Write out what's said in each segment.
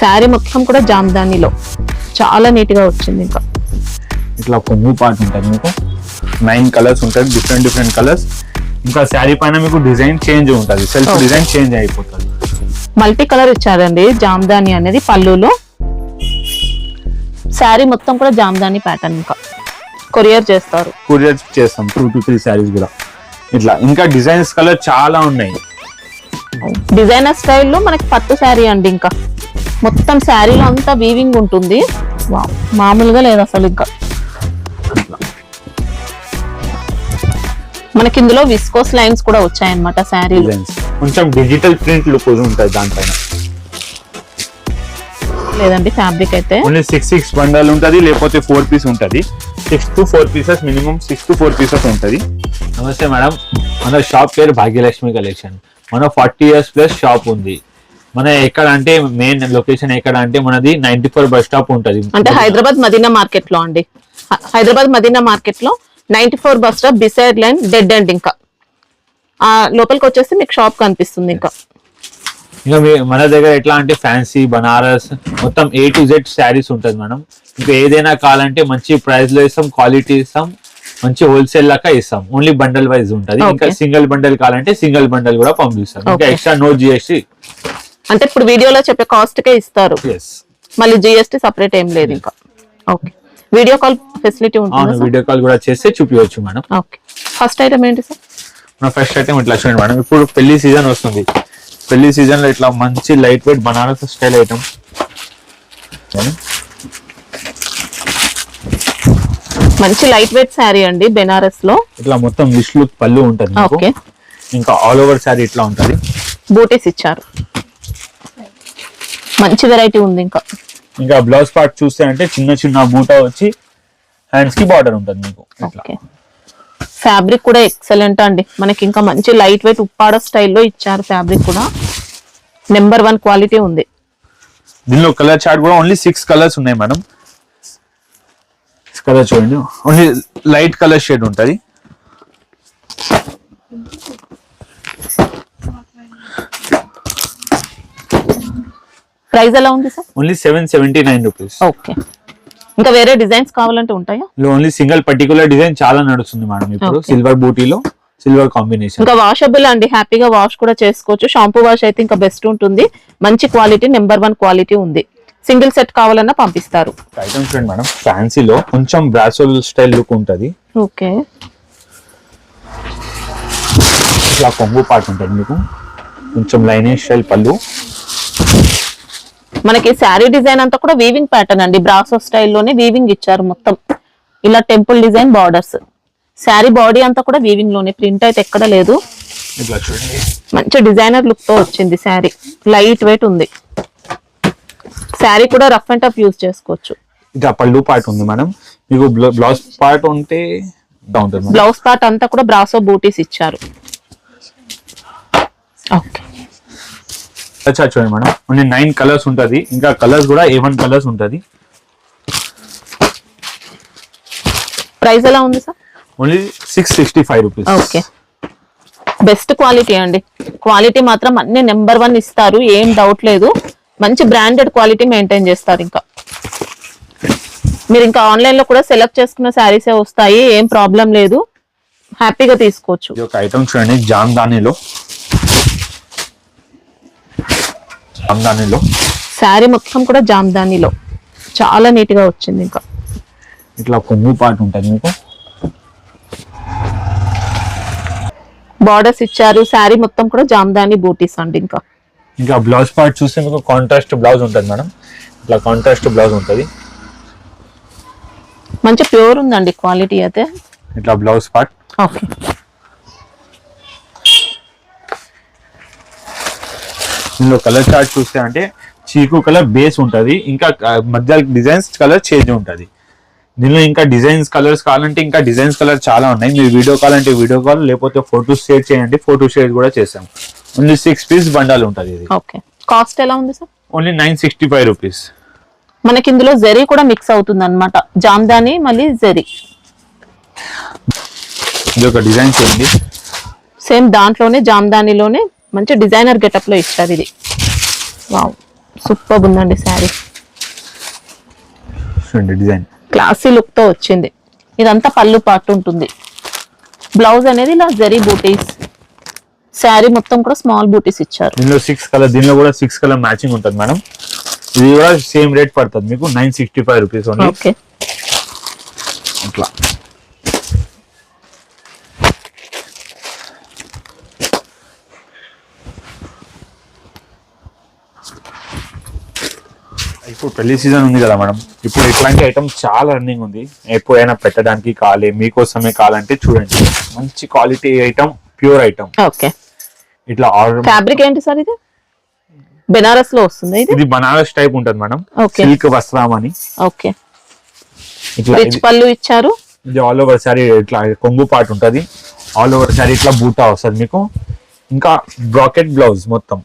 శారీ మొత్తం కూడా జామ్దానిలో చాలా నీట్ గా వచ్చింది. ఇంకా ఇట్లా కొంగు పార్ట్ ఉంటుంది మీకు 9 కలర్స్ ఉంటుంది, డిఫరెంట్ కలర్స్. ఇంకా శారీ పైన మీకు డిజైన్ చేంజ్ ఉంటుంది, సెల్ఫ్ డిజైన్ చేంజ్ అయిపోతుంది. మల్టీ కలర్ ఇచ్చారండి జామ్దాని అనేది పళ్ళులో. శారీ మొత్తం కూడా జామ్దాని ప్యాటర్న్. ఇంకా కొరియర్ చేస్తారు, కొరియర్ చేస్తాం 2 to 3 శారీస్ కూడా ఇట్లా. ఇంకా డిజైన్స్ కలర్ చాలా ఉన్నాయి. డిజైనర్ స్టైల్లో మనకి పట్టు శారీ అండి. ఇంకా మొత్తం శారీలో అంతా వీవింగ్ ఉంటుంది. మామూలుగా లేదు అసలు. ఇంకా మనకి ఇందులో విస్కోస్ లైన్స్ కూడా వచ్చాయన్నమాట శారీ. కొంచెం డిజిటల్ ప్రింట్ లుక్ ఉంటుంది దానిపైన. లేదండి ఫ్యాబ్రిక్ అయితే ఓన్లీ 6 బండల్ ఉంటుంది, లేకపోతే 4 పీస్ ఉంటుంది. 6 to 4 pieces, minimum 6 to 4 pieces ఉంటుంది. నమస్తే మేడం, మన షాప్ పేరు భాగ్యలక్ష్మి కలెక్షన్. మన 40 years ప్లస్ షాప్ ఉంది. మన ఎక్కడ అంటే మెయిన్ లొకేషన్ ఎక్కడ అంటే మనది 94 బస్ స్టాప్ ఉంటుంది. అంటే హైదరాబాద్ మదీనా మార్కెట్ లో అండి. హైదరాబాద్ మదీనా మార్కెట్ లో 94 bus stop beside line dead end. ఇంకా ఆ లోపలికి వచ్చేస్తే మీకు షాప్ కనిపిస్తుంది. ఇంకా మన దగ్గర ఎట్లా అంటే ఫ్యాన్సీ, బనారస్ మొత్తం A to Z శారీస్ ఉంటుంది మేడం. ఇంకా ఏదైనా కావాలంటే మంచి ప్రైస్ లో ఇస్తాం, క్వాలిటీ ఇస్తాం, మంచి హోల్సేల్ లాగా ఇస్తాం. ఓన్లీ బండల్ వైజ్ ఉంటుంది. ఇంకా సింగిల్ బండల్ కావాలంటే సింగిల్ బండల్ కూడా పంపిస్తాం. ఇంకా ఎక్స్ట్రా నో GST. అంటే ఇప్పుడు వీడియోలో చెప్పే కాస్ట్ కే ఇస్తారు, మళ్ళీ GST సపరేట్ ఏం లేదు. ఇంకా ఓకే, వీడియో కాల్ ఫెసిలిటీ ఉంటుంది. వీడియో కాల్ కూడా చేస్తే చూపించవచ్చు మేడం. ఓకే, ఫస్ట్ ఐటమ్ ఏంటి సార్? మన ఫస్ట్ ఐటమ్ ఇట్లా చూడండి మేడం. ఇప్పుడు పెళ్లి సీజన్ వస్తుంది. పెళ్లి సీజన్ లో ఇట్లా మంచి light weight Banaras style item. మంచి లైట్ వెయిట్ శారీ అండి బెనారస్ లో. ఇట్లా మొత్తం విష్ లుక్ పళ్ళు ఉంటుంది. ఓకే, ఇంకా ఆల్ ఓవర్ శారీ ఇట్లా ఉంటుంది. బూటీస్ ఇచ్చారు, మంచి వెరైటీ ఉంది. ఇంకా బ్లౌజ్ పార్ట్ చూస్తే అంటే చిన్న బూటా వచ్చి హ్యాండ్స్ కి బార్డర్ ఉంటుంది మీకు. ఫ్యాబ్రిక్ కూడా ఎక్సలెంట్ అండి మనకి. ఇంకా మంచి లైట్ వెయిట్ ఉప్పాడ స్టైల్లో ఇచ్చారు. ఫ్యాబ్రిక్ కూడా నెంబర్ 1 క్వాలిటీ ఉంది. దీనిలో కలర్ చార్ట్ కూడా ఓన్లీ 6 కలర్స్ ఉన్నాయి మేడం. కలర్ చూడండి, ఓన్లీ లైట్ కలర్ షేడ్ ఉంటుంది. ప్రైస్ ఎలా ఉంది సార్? Only 779 rupees. ఓకే, ఇంకా వేరే డిజైన్స్ కావాలంటే ఉంటాయా? ఓన్లీ సింగిల్ పర్టికులర్ డిజైన్ చాలా నడుస్తుంది మేడం ఇప్పుడు. సిల్వర్ బూటీలో సిల్వర్ కాంబినేషన్. ఇంకా వాషబుల్ అండి, హ్యాపీగా వాష్ కూడా చేసుకోవచ్చు. షాంపూ వాష్ అయితే ఇంకా బెస్ట్ ఉంటుంది. మంచి క్వాలిటీ, నెంబర్ 1 క్వాలిటీ ఉంది. సింగిల్ సెట్ కావాలన్నా పంపిస్తారు. ఐటమ్స్ చూడండి మేడం, ఫ్యాన్సీలో కొంచెం బ్రాసోల్ స్టైల్ లుక్ ఉంటుంది. ఓకే, ఇట్లా కొంగు పార్ట్ ఉంటుంది మీకు, కొంచెం లైనింగ్ స్టైల్ పళ్ళు. మనకి శారీ డిజైన్ అంతా కూడా వీవింగ్ ప్యాటర్న్ అండి. బ్రాసో స్టైల్లోనే వీవింగ్ ఇచ్చారు మొత్తం. ఇలా temple design borders. Sari body అంతా కూడా వీవింగ్ లోనే, ప్రింట్ అయితే ఎక్కడ లేదు. ఇట్లా చూడండి, మంచి డిజైనర్ లుక్ తో వచ్చింది శారీ. లైట్ వెయిట్ ఉంది. శారీ కూడా రఫ్ అండ్ టఫ్ యూజ్ చేసుకోవచ్చు. ఇట్లా పళ్ళు పార్ట్ ఉంది మేడం మీకు. బ్లౌజ్ పార్ట్ ఉంటే ఉంటుంది. బ్లౌజ్ పార్ట్ అంతా కూడా బ్రాసో బూటీస్ ఇచ్చారు. ఓకే, చూడండి మేడం, ఓన్లీ 9 కలర్స్ ఉంటుంది. ఇంకా కలర్స్ కూడా A1 కలర్స్ ఉంటుంది. ప్రైస్ ఎలా ఉంది sir? Only 665 rupees. Okay, best quality అండి. క్వాలిటీ మాత్రం అన్ని నెంబర్ 1 ఇస్తారు, ఏం డౌట్ లేదు. మంచి బ్రాండెడ్ క్వాలిటీ మెయింటైన్ చేస్తారు. ఇంకా మీరు ఇంకా ఆన్లైన్ లో కూడా సెలెక్ట్ చేసుకున్న శారీసే వస్తాయి, ఏం ప్రాబ్లం లేదు, హ్యాపీగా తీసుకోవచ్చు. ఒక ఐటమ్ చూడండి, జామ్దానిలో శారీ మొత్తం కూడా జామ్దానిలో చాలా నీట్ గా వచ్చింది. ఇంకా ఇట్లా కొంగు పార్ట్ ఉంటుంది మీకు. బార్డర్స్ ఇచ్చారు. శారీ మొత్తం కూడా జామ్దాని బూటీస్ అండి. ఇంకా బ్లౌజ్ పార్ట్ చూస్తే మీకు కాంట్రాస్ట్ బ్లౌజ్ ఉంటుంది మేడం. ఇట్లా కాంట్రాస్ట్ బ్లౌజ్ ఉంటుంది. మంచి ప్యూర్ ఉందండి క్వాలిటీ అయితే. ఇట్లా బ్లౌజ్ పార్ట్. ఓకే, ఇందులో కలర్ చార్ట్ చూస్తే అంటే చీకు కలర్ బేస్ ఉంటుంది. ఇంకా మధ్య డిజైన్స్ కలర్ చేంజ్ ఉంటుంది. దీనిలో ఇంకా డిజైన్స్ కలర్స్ కావాలంటే ఇంకా డిజైన్స్ కలర్ చాలా ఉన్నాయి. మీరు వీడియో కాల్ అంటే వీడియో కాల్, లేకపోతే ఫోటో షేర్ చేయండి, ఫోటో షేర్ కూడా చేస్తాం. ఓన్లీ 6 పీస్ బండాల్ ఉంటుంది ఇది. ఓకే, కాస్ట్ ఎలా ఉంది సార్? Only 965 rupees. మనకి ఇందులో జరీ కూడా మిక్స్ అవుతుంది అన్నమాట. జామ్దాని మళ్ళీ జరీ. ఇది ఒక డిజైన్ చేయండి. సేమ్ దాంట్లోనే జామ్దానిలోనే మంచి డిజైనర్ గెటప్ లో ఇచ్చారు ఇది. వావ్, సూపర్ ఉందండి శారీ. చూడండి డిజైన్ క్లాసీ లుక్ తో వచ్చింది. ఇదంతా పళ్ళు పాటు ఉంటుంది. బ్లౌజ్ అనేది ఇలా జరీ బూటీస్, శారీ మొత్తం కూడా స్మాల్ బూటీస్ ఇచ్చారు. దీనిలో 6 కలర్, దీనిలో కూడా 6 కలర్ మ్యాచింగ్ ఉంటుంది మేడం. ఇది కూడా సేమ్ రేట్ పడుతుంది మీకు 965 రూపీస్ ఓన్లీ. ఓకే, అట్లా ఇప్పుడు పెళ్లి సీజన్ ఉంది కదా మేడం, ఇప్పుడు ఇట్లాంటి ఐటమ్ చాలా రన్నింగ్ ఉంది. ఎప్పుడైనా పెట్టడానికి కాలే, మీకోసమే కావాలంటే చూడండి, మంచి quality item, pure item. Okay. ఇట్లా ఆర్డర్ ఫ్యాబ్రిక్ ఏంటి సార్ ఇది? బెనారస్ లో వస్తుంది ఇది? ఇది బనారస్ టైప్ ఉంటది మేడం, ఓకే. సిల్క్ వస్త్రం అని. ఓకే, ఇట్లా రిచ్ పళ్ళు ఇచ్చారు. ఇది ఆల్ ఓవర్ సారీ ఇట్లా కొంగు పాటు ఉంటది, ఆల్ ఓవర్ సారీ ఇట్లా బూటా వస్తుంది మీకు. ఇంకా బ్రాకెట్ బ్లౌజ్ మొత్తం,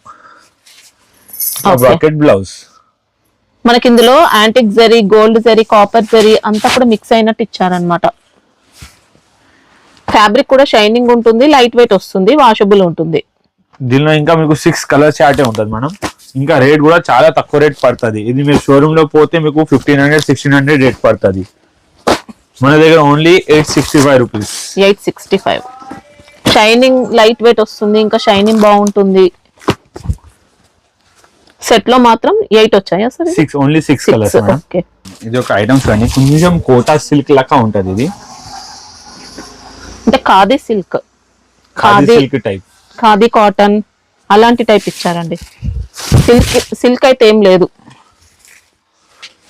బ్రాకెట్ బ్లౌజ్. మనకి ఇందులో antique zari, gold zari, copper zari అంతా కూడా మిక్స్ అయినట్టు ఇచ్చారనమాట. ఫ్యాబ్రిక్ కూడా షైనింగ్ ఉంటుంది, లైట్ వెయిట్ వస్తుంది, వాషబుల్ ఉంటుంది. దీనిలో ఇంకా మీకు 6 కలర్ చార్టే ఉంటుంది మేడం. ఇంకా రేట్ కూడా చాలా తక్కువ రేట్ పడుతుంది. ఇది మీరు షోరూమ్ లో పోతే మీకు 1500, 1600 రేట్ పడుతుంది. మన దగ్గర only 865 rupees. 865. Shining light weight వస్తుంది, ఇంకా షైనింగ్ బాగుంటుంది. సెట్ లో మాత్రం 8 వచ్చాయా sir? 6, only 6 colours madam. Okay, ఇది ఒక ఐటమ్స్ కానీ కొంచెం కోటా సిల్క్ లాగా ఉంటది. ఇది అంటే khadi silk, khadi silk type, khadi cotton అలాంటి టైప్ ఇచ్చారండి. సిల్క్ అయితే ఏం లేదు.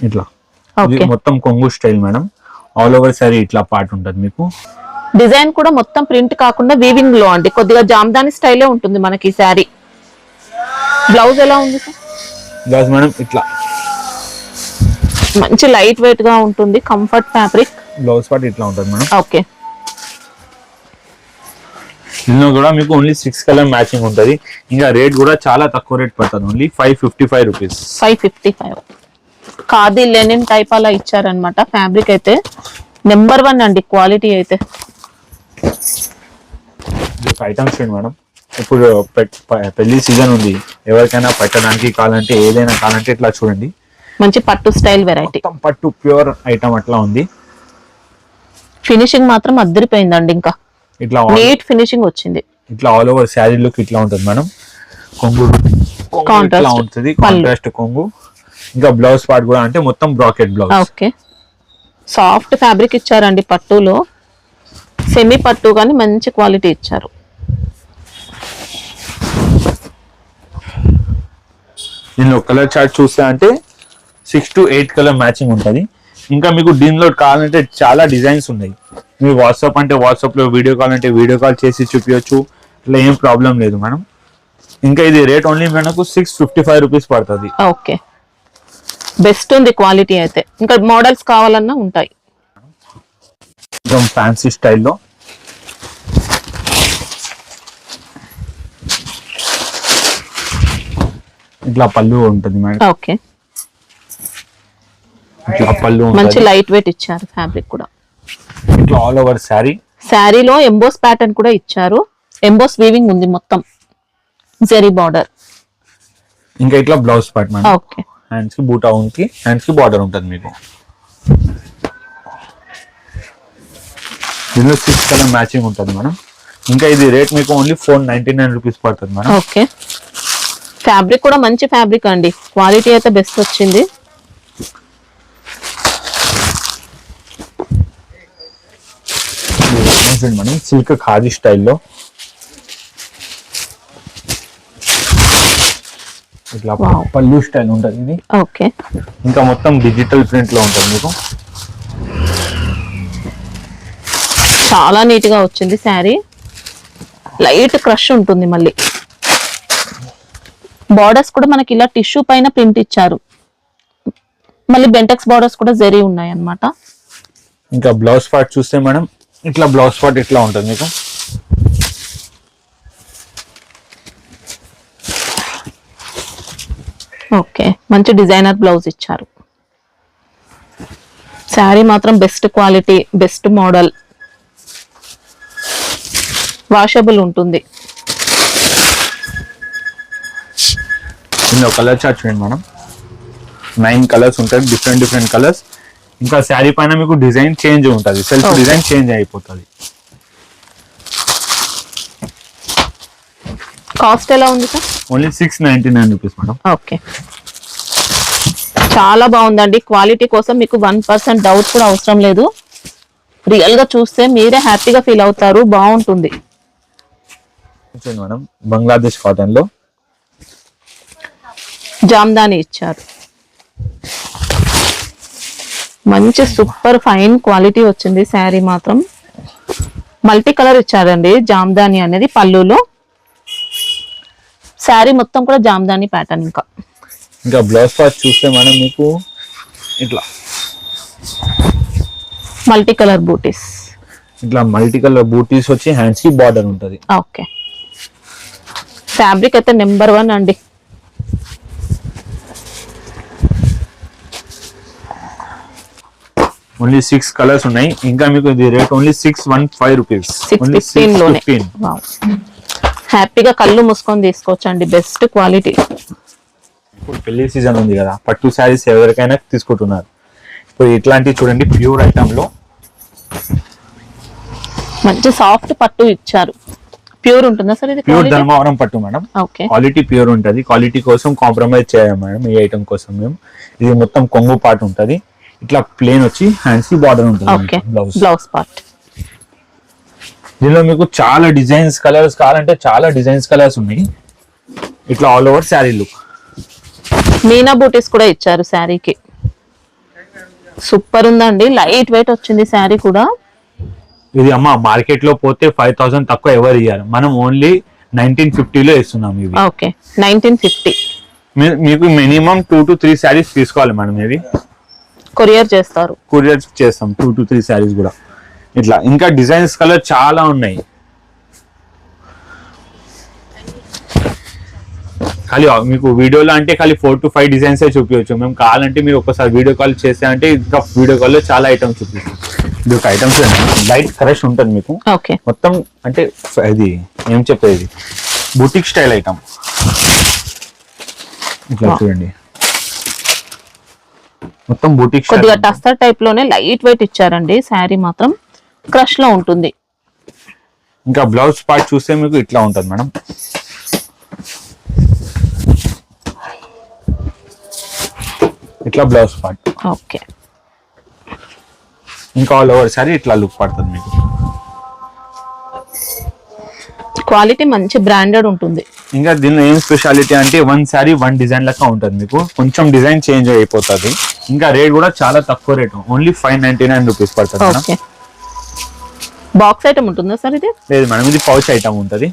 ఇట్లా ఓకే, ఇది మొత్తం కొంగు style madam. All over sorry ఇట్లా పార్ట్ ఉంటది మీకు. డిజైన్ కూడా మొత్తం ప్రింట్ కాకుండా వీవింగ్ లో అండి, కొద్దిగా జామ్దాని స్టైలే ఉంటుంది మనకి ఈ శారీ. బ్లౌజ్ ఎలా ఉంది సార్? బ్లౌజ్ మేడం ఇట్లా మంచి లైట్ వెయిట్ గా ఉంటుంది, కంఫర్ట్ ఫ్యాబ్రిక్. బ్లౌజ్ పార్ట్ ఇట్లా ఉంటది మేడం. ఓకే, ఇందులో కూడా మీకు ఓన్లీ 6 కలర్ మ్యాచింగ్ ఉంటది. ఇంకా రేట్ కూడా చాలా తక్కువ రేట్ పడుతుంది, only 555 rupees. 555. Khadi Lenin type అలా ఇచ్చారనమాట. ఫ్యాబ్రిక్ అయితే నెంబర్ 1 అండి, క్వాలిటీ అయితే. ఇది ఒక ఐటమ్స్ చూడండి మేడం, ఇప్పుడు పెళ్లి సీజన్ ఉంది, ఎవరికైనా పెట్టడానికి కావాలంటే, ఏదైనా కావాలంటే ఇట్లా చూడండి, మంచి పట్టు స్టైల్ వెరైటీ, మొత్తం పట్టు ప్యూర్ ఐటమ్ అట్లా ఉంది. ఫినిషింగ్ మాత్రం అద్దరిపోయిందండి. ఇంకా ఇట్లా నీట్ ఫినిషింగ్ వచ్చింది. ఇట్లా ఆల్ ఓవర్ శారీ లుక్ ఇట్లా ఉంటుంది మేడం. కొంగు ఇట్లా ఉంటుంది, కాంట్రాస్ట్ కొంగు. ఇంకా బ్లౌజ్ పార్ట్ కూడా అంటే మొత్తం bracket blouse. Okay, soft fabric ఇచ్చారండి పట్టులో, సెమీ పట్టు కానీ మంచి క్వాలిటీ ఇచ్చారు. దీనిలో కలర్ చార్ట్ చూస్తే అంటే 6 to 8 కలర్ మ్యాచింగ్ ఉంటుంది. ఇంకా మీకు దీనిలో కావాలంటే చాలా డిజైన్స్ ఉన్నాయి. మీరు వాట్సాప్ అంటే వాట్సాప్ లో, వీడియో కాల్ అంటే వీడియో కాల్ చేసి చూపించచ్చు, ఇట్లా ఏం ప్రాబ్లం లేదు మేడం. ఇంకా ఇది రేట్ ఓన్లీ మనకు 655 రూపీస్ పడుతుంది. ఓకే, బెస్ట్ ఉంది క్వాలిటీ అయితే. ఇంకా మోడల్స్ కావాలన్నా ఉంటాయి. ఫ్యాన్సీ స్టైల్లో ఇట్లా పళ్ళు ఉంటుంది మేడం. ఓకే, ఇట్లా పళ్ళు మంచి లైట్ వెయిట్ ఇచ్చారు. ఫ్యాబ్రిక్ కూడా ఇట్లా ఆల్ ఓవర్ శారీ. శారీలో ఎంబోస్ ప్యాటర్న్ కూడా ఇచ్చారు. ఎంబోస్ వీవింగ్ ఉంది మొత్తం, జరీ బార్డర్. ఇంకా ఇట్లా blouse part madam. Okay, hands కి బూటా ఉంది, హ్యాండ్స్ కి బార్డర్ ఉంటుంది మీకు. దీనిలో 6 కలర్ మ్యాచింగ్ ఉంటుంది మేడం. ఇంకా ఇది రేట్ మీకు ఓన్లీ 499 రూపీస్ పడుతుంది మేడం. ఓకే, ఫ్యాబ్రిక్ కూడా మంచి ఫ్యాబ్రిక్ అండి, క్వాలిటీ అయితే బెస్ట్ వచ్చింది. మేడం సిల్క్ ఖాదీ స్టైల్లో ఇట్లా పళ్ళు స్టైల్ ఉంటుంది ఇది. ఓకే, ఇంకా మొత్తం డిజిటల్ ప్రింట్ లో ఉంటుంది మీకు. చాలా నీట్ గా వచ్చింది శారీ. లైట్ క్రష్ ఉంటుంది. మళ్ళీ బార్డర్స్ కూడా మనకి ఇలా టిష్యూ పైన ప్రింట్ ఇచ్చారు. మళ్ళీ బెంటెక్స్ బార్డర్స్ కూడా జరీ ఉన్నాయి అన్నమాట. ఇంకా బ్లౌజ్ పార్ట్ చూస్తే మేడం ఇట్లా బ్లౌజ్ పార్ట్ ఇట్లా ఉంటుంది మీకు. ఓకే, మంచి డిజైనర్ బ్లౌజ్ ఇచ్చారు. శారీ మాత్రం best quality, best model, washable ఉంటుంది. ఇందులో కలర్ చార్ట్ చూడండి మేడం. 9 కలర్స్ ఉంటాయి, డిఫరెంట్ కలర్స్. ఇంకా శారీ పైన మీకు డిజైన్ చేంజ్ ఉంటుంది, సెల్ఫ్ డిజైన్ చేంజ్ అయిపోతుంది. కాస్ట్ ఎలా ఉంది sir? Only 699 rupees madam. Okay, చాలా బాగుందండి. క్వాలిటీ కోసం మీకు 1% డౌట్ కూడా అవసరం లేదు. రియల్ గా చూస్తే మీరే హ్యాపీగా ఫీల్ అవుతారు. బాగుంటుంది మేడం. బంగ్లాదేశ్ కాటన్ లో జామ్దాని ఇచ్చారు. మంచి సూపర్ ఫైన్ క్వాలిటీ వచ్చింది. శారీ మాత్రం మల్టీ కలర్ ఇచ్చారండి. జామ్దాని అనేది పళ్ళులో, శారీ మొత్తం కూడా జామ్దాని ప్యాటర్న్. ఇంకా బ్లౌజ్ పార్ట్ చూస్తే మనం మీకు ఇట్లా మల్టీ కలర్ బూటీస్, ఇట్లా మల్టీ కలర్ బూటీస్ వచ్చి హ్యాండ్స్ కి బార్డర్ ఉంటది. ఓకే, ఫ్యాబ్రిక్ అయితే నెంబర్ 1 అండి. ఓన్లీ 6 కలర్స్ ఉన్నాయి. ఇంకా మీకు ఇది రేట్ ఓన్లీ 615 రూపీస్. 615 లోనే హ్యాపీగా కళ్ళు మూసుకొని తీసుకోవచ్చు అండి. Best quality. ఇప్పుడు పెళ్లి సీజన్ ఉంది కదా, పట్టు శారీస్ ఎవరికైనా తీసుకుంటున్నారు. ఇప్పుడు ఇట్లాంటివి చూడండి, ప్యూర్ ఐటమ్ లో మంచి సాఫ్ట్ పట్టు ఇచ్చారు. ప్యూర్ ఉంటుందా సార్ ఇది? ప్యూర్ ధర్మవరం పట్టు మేడం. ఓకే, క్వాలిటీ ప్యూర్ ఉంటది. క్వాలిటీ కోసం కాంప్రమైజ్ చేయం మేడం ఈ ఐటమ్ కోసం మేము. ఇది మొత్తం కొంగు పార్ట్ ఉంటది, ఇట్లా ప్లేన్ వచ్చి హ్యాండ్స్ కి బార్డర్ ఉంటుంది. Blouse part. దీనిలో మీకు చాలా డిజైన్స్ కలర్స్ కావాలంటే చాలా డిజైన్స్ కలర్స్ ఉన్నాయి. ఇట్లా ఆల్ ఓవర్ శారీ లుక్. మీనా బూటీస్ కూడా ఇచ్చారు శారీకి. సూపర్ ఉందండి. లైట్ వెయిట్ వచ్చింది శారీ కూడా. ఇది అమ్మ మార్కెట్ లో పోతే 5000 తక్కువ ఎవరు ఇయ్యారు, మనం ఓన్లీ 1950 లో ఇస్తున్నాం ఇవి. ఓకే, 1950. మీకు మినిమం 2 to 3 శారీస్ తీసుకోవాలి మేడం. ఇవి కొరియర్ చేస్తారు, కొరియర్ చేస్తాం 2 to 3 శారీస్ కూడా. ఇట్లా ఇంకా డిజైన్స్ కలర్ చాలా ఉన్నాయి. ఖాళీ మీకు వీడియోలో అంటే ఖాళీ 4 to 5 డిజైన్స్ చూపించవచ్చు. మేము కావాలంటే మీరు ఒకసారి వీడియో కాల్ చేస్తే అంటే ఇంకా వీడియో కాల్ లో చాలా ఐటమ్స్ చూపిస్తాం. ఇది ఒక ఐటమ్స్ లైట్ కరెక్ట్ ఉంటుంది మీకు. ఓకే, మొత్తం అంటే ఇది ఏం చెప్పేది బుటిక్ స్టైల్ ఐటమ్. ఇట్లా చూడండి, మొత్తం బుటిక్ కొద్దిగా టస్టర్ టైప్ లోనే లైట్ వెయిట్ ఇచ్చారండి. శారీ మాత్రం క్రష్ లో ఉంటుంది. ఇంకా బ్లౌజ్ పార్ట్ చూస్తే మీకు ఇట్లా ఉంటుంది మేడం. ఇట్లా బ్లౌజ్ పార్ట్. ఓకే, ఇంకా ఆల్ ఓవర్ సారీ ఇట్లా లుక్ పడుతుంది మీకు. క్వాలిటీ మంచి బ్రాండెడ్ ఉంటుంది. ఇంకా దీనిలో ఏం స్పెషాలిటీ అంటే 1 సారీ 1 డిజైన్ లెక్క ఉంటుంది మీకు. కొంచెం డిజైన్ చేంజ్ అయిపోతుంది. ఇంకా రేట్ కూడా చాలా తక్కువ రేట్, ఓన్లీ 599 రూపీస్ పడుతుంది మేడం. ఓకే, బాక్స్ ఐటమ్ ఉంటుందా సార్ ఇది? లేదు మేడం, ఇది పౌచ్ ఐటమ్ ఉంటుంది.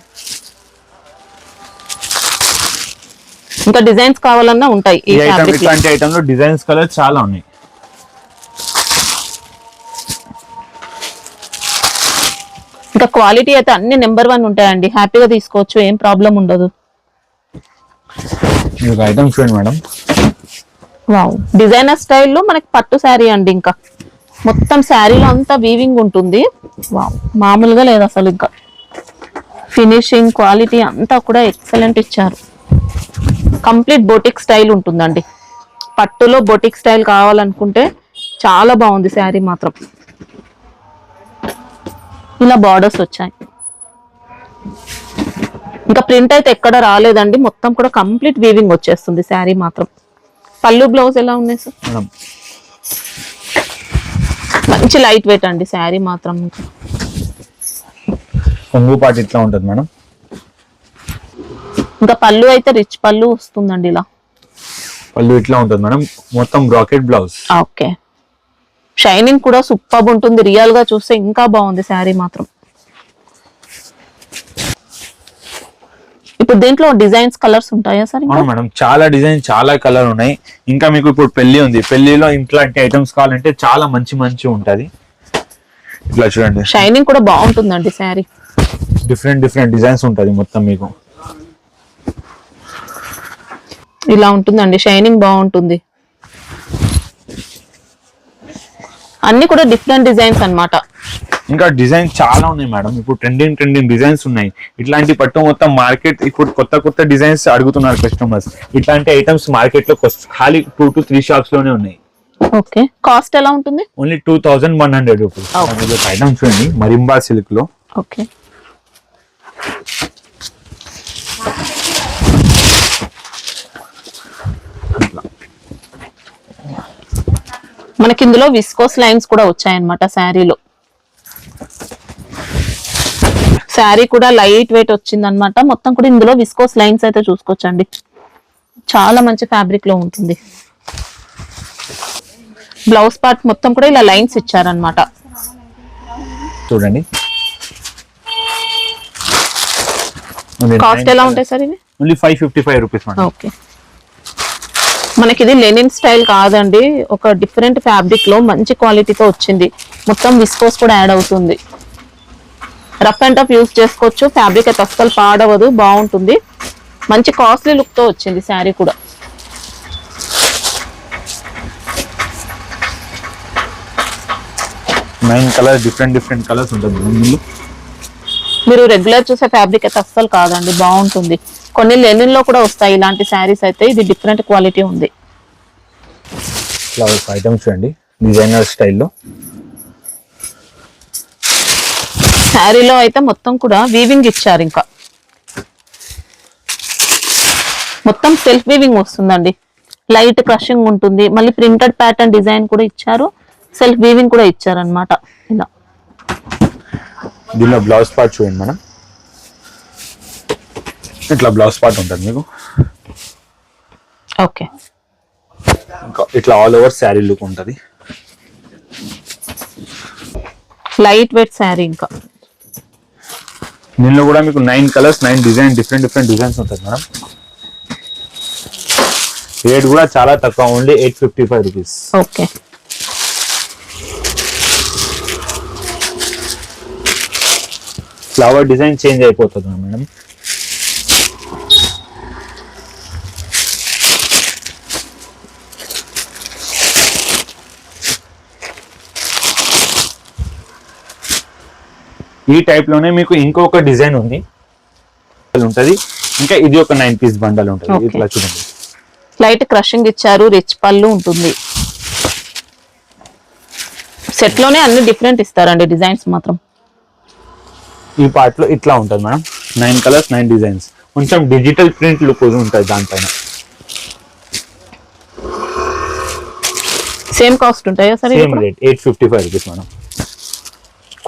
ఇంకా డిజైన్స్ కావాలన్నా ఉంటాయి ఈ ఐటమ్. ఇట్లాంటి ఐటమ్ లో డిజైన్స్ కలర్ చాలా ఉన్నాయి. ఇంకా క్వాలిటీ అయితే అన్ని నెంబర్ 1 ఉంటాయండి. హ్యాపీగా తీసుకోవచ్చు, ఏం ప్రాబ్లం ఉండదు. ఐటమ్ చూడండి మేడం. వావ్, డిజైనర్ స్టైల్లో మనకి పట్టు శారీ అండి. ఇంకా మొత్తం శారీలో అంతా వీవింగ్ ఉంటుంది. వావ్, మామూలుగా లేదు అసలు. ఇంకా ఫినిషింగ్ క్వాలిటీ అంతా కూడా ఎక్సలెంట్ ఇచ్చారు. కంప్లీట్ బొటిక్ స్టైల్ ఉంటుందండి. పట్టులో బొటిక్ స్టైల్ కావాలనుకుంటే చాలా బాగుంది శారీ మాత్రం. ఇలా బార్డర్స్ వచ్చాయి. ఇంకా ప్రింట్ అయితే ఎక్కడ రాలేదండి. మొత్తం కూడా కంప్లీట్ వీవింగ్ వచ్చేస్తుంది శారీ మాత్రం. పళ్ళు బ్లౌజ్ ఎలా ఉన్నాయి సార్? మంచి లైట్ వెయిట్ అండి శారీ మాత్రం. కొంగు పార్ట్ ఇట్లా ఉంటుంది మేడం. ఇంకా పళ్ళు అయితే రిచ్ పళ్ళు వస్తుందండి. ఇలా పళ్ళు ఇట్లా ఉంటుంది మేడం. మొత్తం బ్రాకెట్ బ్లౌజ్. ఓకే, షైనింగ్ కూడా సూపర్ ఉంటుంది. రియల్ గా చూస్తే ఇంకా బాగుంది శారీ మాత్రం. ఇప్పుడు దీంట్లో డిజైన్స్ కలర్స్ ఉంటాయా సార్? మేడం చాలా డిజైన్ చాలా కలర్ ఉన్నాయి. ఇంకా మీకు ఇప్పుడు పెళ్లి ఉంది, పెళ్లిలో ఇట్లాంటి ఐటమ్స్ కావాలంటే చాలా మంచి మంచి ఉంటది. ఇట్లా చూడండి, షైనింగ్ కూడా బాగుంటుందండి శారీ. డిఫరెంట్ డిజైన్స్ ఉంటది మొత్తం మీకు. ఇలా ఉంటుందండి, షైనింగ్ బాగుంటుంది. అన్ని కూడా డిఫరెంట్ డిజైన్స్ అన్నమాట. ఇంకా డిజైన్ చాలా ఉన్నాయి మేడం. ఇప్పుడు ట్రెండింగ్ డిజైన్స్ ఉన్నాయి. ఇట్లాంటి పట్టు మొత్తం మార్కెట్ ఇప్పుడు కొత్త డిజైన్స్ అడుగుతున్నారు కస్టమర్స్. ఇట్లాంటి ఐటమ్స్ మార్కెట్ లో ఖాళీ 2 to 3 షాప్స్ లోనే ఉన్నాయి. ఓకే, కాస్ట్ ఎలా ఉంటుంది? Only 2100 rupees. ఐటమ్ చూడండి, మరింబా సిల్క్ లో. ఓకే, మనకి ఇందులో విస్కోస్ లైన్స్ కూడా వచ్చాయన్నమాట శారీలో. శారీ కూడా లైట్ వెయిట్ వచ్చిందనమాట. మొత్తం కూడా ఇందులో విస్కోస్ లైన్స్ అయితే చూసుకోవచ్చండి. చాలా మంచి ఫ్యాబ్రిక్ లో ఉంటుంది. బ్లౌజ్ పార్ట్ మొత్తం కూడా ఇలా లైన్స్ ఇచ్చారనమాట. చూడండి, కాస్ట్ ఎలా ఉంటాయి సార్ ఇవి? Only 555 rupees madam. ఓకే, మనకి ఇది లెనిన్ స్టైల్ కాదండి, ఒక డిఫరెంట్ ఫ్యాబ్రిక్ లో మంచి క్వాలిటీతో వచ్చింది. మొత్తం విస్కోస్ కూడా యాడ్ అవుతుంది. రఫ్ అండ్ టఫ్ యూజ్ చేసుకోవచ్చు. ఫ్యాబ్రిక్ అయితే అస్సలు పాడవదు, బాగుంటుంది. మంచి కాస్ట్లీ లుక్ తో వచ్చింది శారీ కూడా. నైన్ కలర్ డిఫరెంట్ కలర్స్ ఉంటుంది. మీరు రెగ్యులర్ చూసే ఫ్యాబ్రిక్ అయితే అస్సలు కాదండి, బాగుంటుంది. కొన్ని లెనిన్ లో కూడా వస్తాయి ఇలాంటి శారీస్ అయితే. ఇది డిఫరెంట్ క్వాలిటీ ఉంది. ఫ్లవర్స్ ఐటమ్స్ చూడండి, డిజైనర్ స్టైల్లో. శారీలో అయితే మొత్తం కూడా వీవింగ్ ఇచ్చారు. ఇంకా మొత్తం సెల్ఫ్ వీవింగ్ వస్తుందండి. లైట్ క్రషింగ్ ఉంటుంది. మళ్ళీ ప్రింటెడ్ ప్యాటర్న్ డిజైన్ కూడా ఇచ్చారు. సెల్ఫ్ వీవింగ్ కూడా ఇచ్చారనమాట. ఇలా దీనిలో బ్లౌజ్ పార్ట్ చూడండి మనం. ఇట్లా బ్లౌజ్ పార్ట్ ఉంటుంది మీకు. ఓకే, ఇంకా ఇట్లా ఆల్ ఓవర్ శారీ లుక్ ఉంటుంది. Light weight sari. ఇంకా దీనిలో కూడా మీకు 9 కలర్స్ 9 డిజైన్ డిఫరెంట్ డిజైన్స్ ఉంటుంది మేడం. రేట్ కూడా చాలా తక్కువ, only 855 rupees. Okay, flower design change అయిపోతుంది మేడం. ఈ టైప్ లోనే మీకు ఇంకొక డిజైన్ ఉంది ఉంటది. ఇంకా ఇది ఒక 9 పీస్ బండల్ ఉంటుంది. Okay. ఇట్లా చూడండి, లైట్ క్రషింగ్ ఇచ్చారు. రిచ్ పళ్ళు ఉంటుంది. సెట్ లోనే అన్ని డిఫరెంట్ ఇస్తారండి డిజైన్స్ మాత్రం. ఈ పార్ట్ లో ఇట్లా ఉంటుంది మేడం. 9 colours 9 designs. కొంచెం డిజిటల్ ప్రింట్ లుక్ ఉంటుంది దానిపైన. సేమ్ కాస్ట్ ఉంటాయా sir? Same rate 855 rupees madam.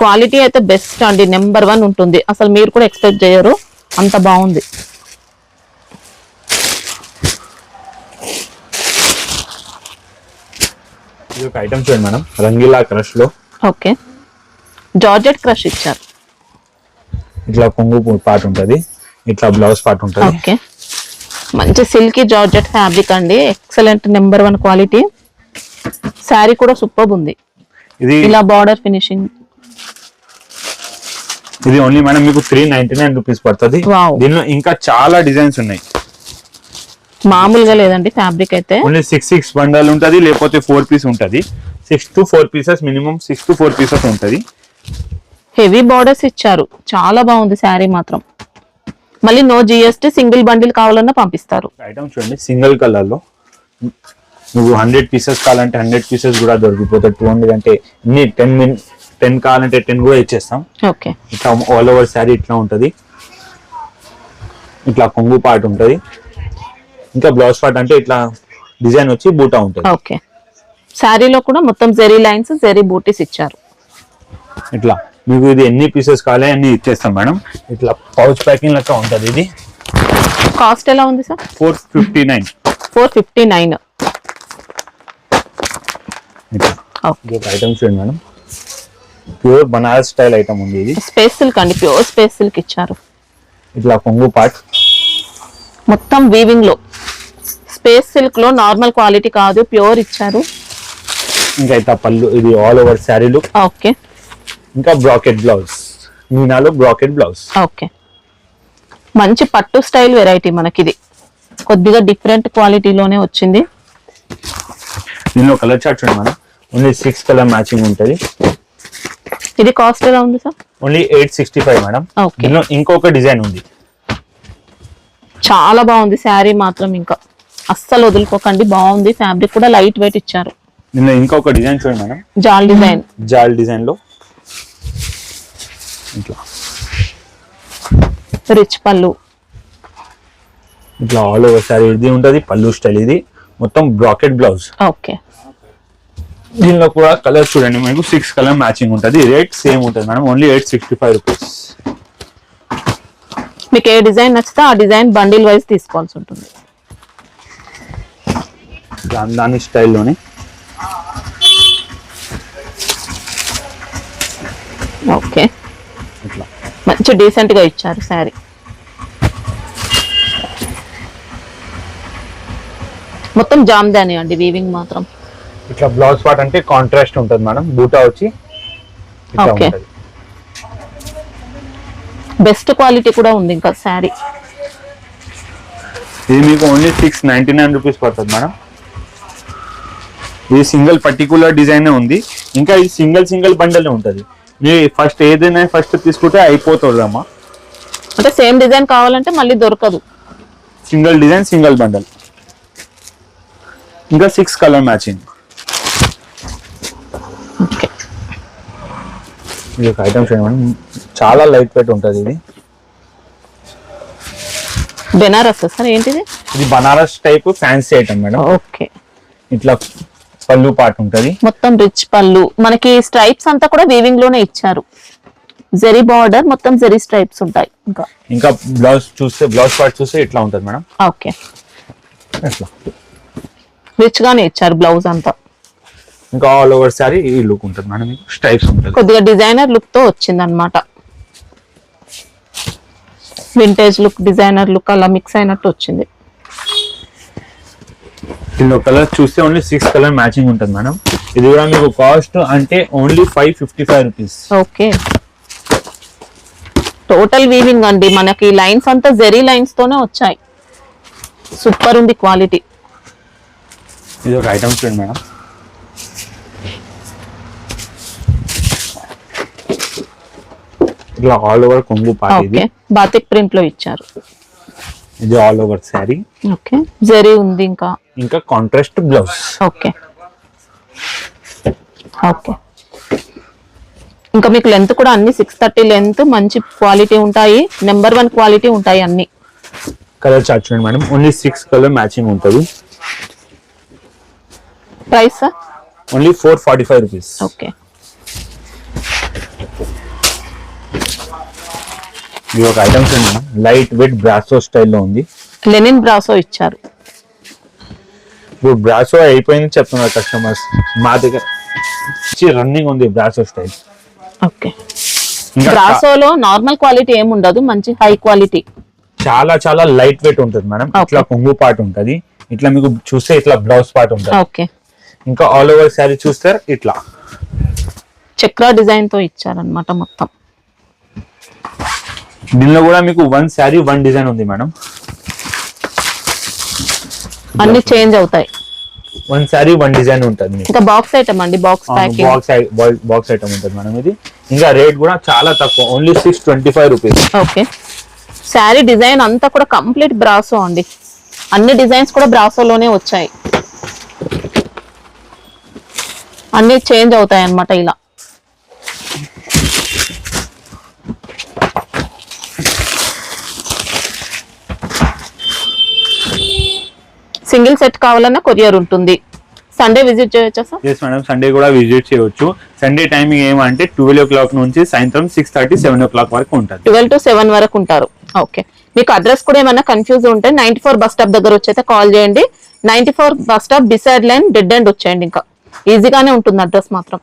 Quality అయితే బెస్ట్ అండి, నెంబర్ 1 ఉంటుంది. అసలు మీరు కూడా ఎక్స్పెక్ట్ చేయరు, అంత బాగుంది. ఇది ఒక ఐటమ్ చూడండి మేడం, రంగీలా క్రష్ లో. ఓకే, జార్జెట్ క్రష్ ఇచ్చారు. ఇట్లా కొంగు పార్ట్ ఉంటుంది, ఇట్లా బ్లౌజ్ పార్ట్ ఉంటుంది. ఓకే, మంచి సిల్కీ జార్జెట్ ఫ్యాబ్రిక్ అండి. Excellent, number 1 quality. శారీ కూడా సూపర్ ఉంది. ఇది ఇలా బార్డర్ ఫినిషింగ్. ఇది ఓన్లీ మేడం మీకు 399 రూపీస్ పడుతుంది. Wow. దీనిలో ఇంకా చాలా డిజైన్స్ ఉన్నాయి. మామూలుగా లేదండి ఫ్యాబ్రిక్ అయితే. ఓన్లీ 6 బండల్ ఉంటుంది, లేకపోతే 4 పీస్ ఉంటుంది. 6 to 4 pieces, minimum 6 to 4 pieces ఉంటుంది. హెవీ బార్డర్స్ ఇచ్చారు. చాలా బాగుంది శారీ మాత్రం. మళ్ళీ నో GST, సింగిల్ బండిల్ కావాలన్నా పంపిస్తారు. ఐటమ్ చూడండి, సింగిల్ కలర్ లో. నువ్వు 100 పీసెస్ కావాలంటే 100 పీసెస్ కూడా దొరికిపోతాయి. 200 అంటే 10 కావాలంటే 10 కూడా ఇచ్చేస్తాం. ఓకే, ఇట్లా ఆల్ ఓవర్ శారీ ఇట్లా ఉంటుంది. ఇట్లా కొంగు పార్ట్ ఉంటుంది. ఇంకా బ్లౌజ్ పార్ట్ అంటే ఇట్లా డిజైన్ వచ్చి బూటా ఉంటుంది. ఓకే, శారీలో కూడా మొత్తం జెరీ లైన్స్, జెరీ బూటీస్ ఇచ్చారు. ఇట్లా మీకు ఇది ఎన్ని పీసెస్ కావాలి అన్ని ఇచ్చేస్తాం మేడం. ఇట్లా పౌచ్ ప్యాకింగ్ లెక్క ఉంటుంది. ఇది కాస్ట్ ఎలా ఉంది సార్? 459. 459. ఇట్లా ఓకే, ఐటమ్ చూడండి madam, pure Banaras style item ఉంది. ఇది స్పేస్ సిల్క్ అండి, ప్యూర్ స్పేస్ సిల్క్ ఇచ్చారు. ఇట్లా కొంగు పార్ట్ మొత్తం వీవింగ్ లో. స్పేస్ సిల్క్ లో నార్మల్ క్వాలిటీ కాదు, ప్యూర్ ఇచ్చారు. ఇంకా ఇట్లా పళ్ళు, ఇది all over sari look. Okay, ఇంకా బ్రాకెట్ బ్లౌజ్, మీనాలో బ్రాకెట్ బ్లౌజ్. ఓకే, మంచి పట్టు స్టైల్ వెరైటీ మనకి. ఇది కొద్దిగా డిఫరెంట్ క్వాలిటీలోనే వచ్చింది. దీనిలో కలర్ చార్ట్ చూడండి మేడం, ఓన్లీ 6 కలర్ మ్యాచింగ్ ఉంటుంది. ఇది కాస్ట్ ఎలా ఉంది సార్? Only 865 madam. Okay. దీనిలో ఇంకొక డిజైన్ ఉంది. చాలా బాగుంది శారీ మాత్రం, ఇంకా అస్సలు వదులుకోకండి, బాగుంది. ఫ్యాబ్రిక్ కూడా లైట్ వెయిట్ ఇచ్చారు. దీనిలో ఇంకొక డిజైన్ చూడండి మేడం, జాల్ డిజైన్. జాల్ డిజైన్ లో ఇట్లా రిచ్ పళ్ళు, ఇట్లా ఆల్ ఓవర్ సారీ ఇది ఉంటది. పళ్ళు స్టైల్ ఇది మొత్తం బ్రాకెట్ బ్లౌజ్. ఓకే. దీనిలో కూడా కలర్ చూడండి, మీకు 6 కలర్ మ్యాచింగ్ ఉంటుంది. రేట్ సేమ్ ఉంటుంది మేడం, ఓన్లీ 865 రూపీస్. మీకు ఏ డిజైన్ నచ్చితే ఆ డిజైన్ బండిల్ వైజ్ తీసుకోవాల్సి ఉంటుంది. దాని స్టైల్లోనే ఓకే, ఇట్లా మంచి డీసెంట్ గా ఇచ్చారు శారీ. మొత్తం జామ్దాని అండి, వీవింగ్ మాత్రం. ఇట్లా బ్లౌజ్ పార్ట్ అంటే కాంట్రాస్ట్ ఉంటుంది మేడం, బూటా వచ్చి ఇట్లా ఓకే. ఉంటది. బెస్ట్ క్వాలిటీ కూడా ఉంది ఇంకా శారీ. ఇది మీకు ఓన్లీ 699 రూపీస్ పడుతుంది మేడం. ఇది సింగిల్ పర్టికులర్ డిజైన్ ఉంది, ఇంకా ఇది సింగిల్ బండల్ ఉంటుంది. మీరు ఫస్ట్ ఏదైనా ఫస్ట్ తీసుకుంటే అయిపోతుంది అమ్మా. అంటే సేమ్ డిజైన్ కావాలంటే మళ్ళీ దొరకదు. సింగిల్ డిజైన్ సింగిల్ బండల్, ఇంకా 6 కలర్ మ్యాచింగ్. ఓకే. ఇది ఒక ఐటమ్ చూడండి, చాలా లైట్ వెయిట్ ఉంటుంది. ఇది బెనారస్ సార్, ఏంటిది? ఇది Banaras type fancy item madam. Okay. ఇట్లా పళ్ళు పార్ట్ ఉంటుంది, మొత్తం రిచ్ పళ్ళు. మనకి స్ట్రైప్స్ అంతా కూడా వీవింగ్ లోనే ఇచ్చారు. జెరీ బార్డర్, మొత్తం జెరీ స్ట్రైప్స్ ఉంటాయి. ఇంకా బ్లౌజ్ చూస్తే బ్లౌజ్ పార్ట్ చూస్తే ఇట్లా ఉంటుంది మేడం. ఓకే, ఇట్లా రిచ్ గానే ఇచ్చారు బ్లౌజ్ అంతా. ఇంకా ఆల్ ఓవర్ సారీ ఈ లుక్ ఉంటుంది మేడం, మీకు స్ట్రైప్స్ ఉంటుంది. కొద్దిగా డిజైనర్ లుక్ తో వచ్చింది అనమాట. వింటేజ్ లుక్, డిజైనర్ లుక్ అలా మిక్స్ అయినట్టు వచ్చింది. దీనిలో కలర్ చూస్తే ఓన్లీ 6 కలర్ మ్యాచింగ్ ఉంటుంది మేడం. ఇది కూడా మీకు కాస్ట్ అంటే only 555 rupees. Okay. Total weaving అండి, మనకి లైన్స్ అంతా జెరీ లైన్స్ తోనే వచ్చాయి. సూపర్ ఉంది క్వాలిటీ. ఇది ఒక ఐటమ్ చూడండి మేడం, ఇట్లా ఆల్ ఓవర్ కొంగు పార్ట్. ఇది ఓకే, బాతిక్ ప్రింట్ లో ఇచ్చారు. ఇది all over sari. Okay, zari ఉంది ఇంకా కాంట్రాస్ట్ బ్లౌజ్. ఓకే. ఓకే, ఇంకా మీకు లెంత్ కూడా అన్ని 630 లెంత్, మంచి క్వాలిటీ ఉంటాయి. నెంబర్ 1 క్వాలిటీ ఉంటాయి అన్ని. కలర్ చార్ట్ చూడండి మేడం, ఓన్లీ 6 కలర్ మ్యాచింగ్ ఉంటుంది. Price only 445 rupees. ఓకే. ఇది ఒక ఐటమ్ చూడండి మేడం, లైట్ వెయిట్ బ్రాసో స్టైల్లో ఉంది. లెనిన్ బ్రాసో ఇచ్చారు. ఇప్పుడు బ్రాసో అయిపోయింది చెప్తున్నారు కస్టమర్స్, మా దగ్గర రన్నింగ్ ఉంది బ్రాసో స్టైల్. ఓకే. ఇంకా బ్రాసోలో నార్మల్ క్వాలిటీ ఏమి ఉండదు, మంచి హై క్వాలిటీ. చాలా లైట్ వెయిట్ ఉంటుంది మేడం. ఇట్లా కొంగు పార్ట్ ఉంటుంది, ఇట్లా మీకు చూస్తే ఇట్లా బ్లౌజ్ పార్ట్ ఉంటుంది. ఓకే. ఇంకా ఆల్ ఓవర్ శారీ చూస్తారు ఇట్లా చక్రా డిజైన్ తో ఇచ్చారనమాట మొత్తం. దీనిలో కూడా మీకు 1 శారీ 1 డిజైన్ ఉంది మేడం. అన్ని చేంజ్ అవుతాయి. 1 శారీ 1 డిజైన్ ఉంటుంది మీకు. ఇంకా బాక్స్ ఐటమ్ అండి, బాక్స్ ప్యాకింగ్. బాక్స్ ఐటమ్ ఉంటుంది మేడం ఇది. ఇంకా రేట్ కూడా చాలా తక్కువ, only 625 rupees. Okay. Sari design అంతా కూడా కంప్లీట్ బ్రాసో అండి, అన్ని డిజైన్స్ కూడా బ్రాసోలోనే వచ్చాయి. అన్ని చేంజ్ అవుతాయి అన్నమాట ఇలా. సింగిల్ సెట్ కావాలన్నా కొరియర్ ఉంటుంది. సండే విజిట్ చేయొచ్చా సార్? ఎస్ మేడం, సండే కూడా విజిట్ చేయవచ్చు. సండే టైమింగ్ ఏమంటే 12 o'clock నుంచి సాయంత్రం 6:30 7 o'clock వరకు ఉంటుంది. 12 to 7 వరకు ఉంటారు. ఓకే. మీకు అడ్రస్ కూడా ఏమైనా కన్ఫ్యూజ్ ఉంటే 94 బస్ స్టాప్ దగ్గర వచ్చైతే కాల్ చేయండి. 94 bus stop decide line dead end వచ్చేయండి. ఇంకా ఈజీగానే ఉంటుంది అడ్రస్ మాత్రం.